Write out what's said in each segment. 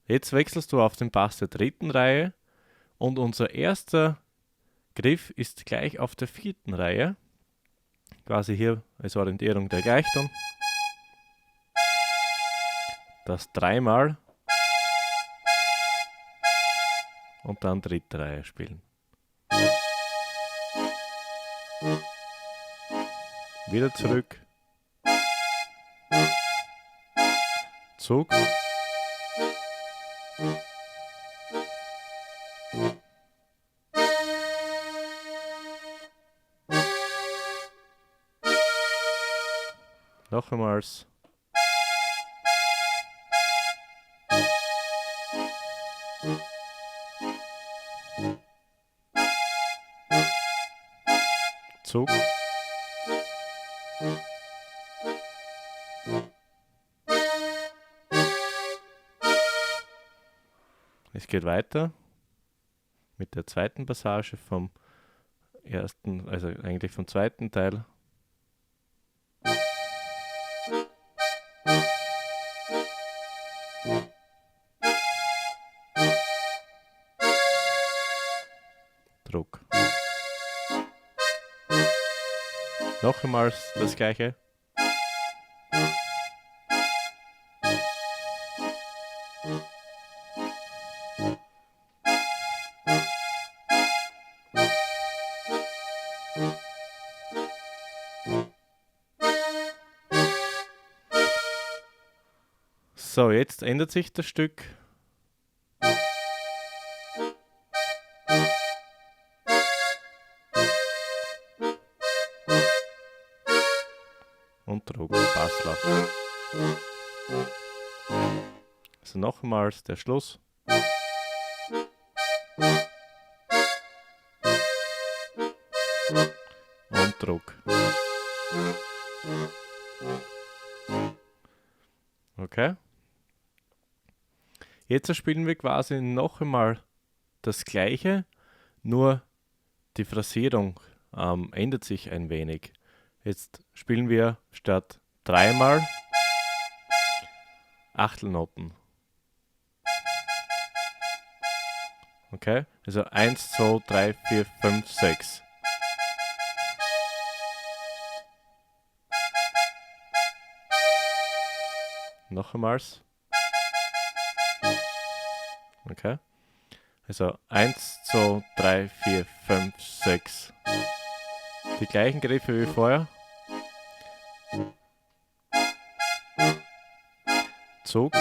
Jetzt wechselst du auf den Bass der dritten Reihe und unser erster Griff ist gleich auf der vierten Reihe. Quasi hier als Orientierung der Gleichton. Das dreimal und dann dritte Reihe spielen. Wieder zurück. Zug. Noch einmals. Zug. Es geht weiter mit der zweiten Passage vom ersten, also eigentlich vom zweiten Teil. Druck. Noch einmal das gleiche. So, jetzt ändert sich das Stück. Und Druck, Basslauf. Also nochmals der Schluss. Und Druck. Okay. Jetzt spielen wir quasi noch einmal das gleiche, nur die Phrasierung ändert sich ein wenig. Jetzt spielen wir statt dreimal Achtelnoten. Okay, also 1, 2, 3, 4, 5, 6. Noch einmal. Okay. Also 1, 2, 3, 4, 5, 6. Die gleichen Griffe wie vorher. Zug.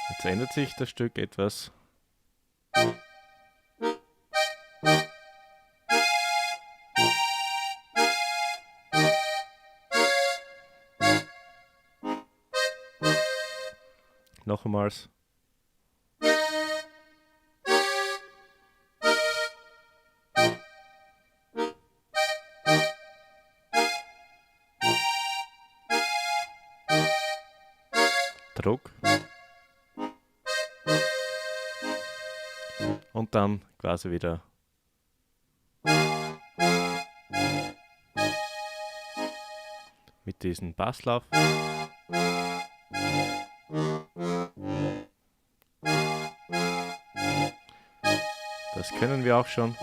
Jetzt ändert sich das Stück etwas. Nochmals. Druck. Und dann quasi wieder mit diesem Basslauf. Das können wir auch schon.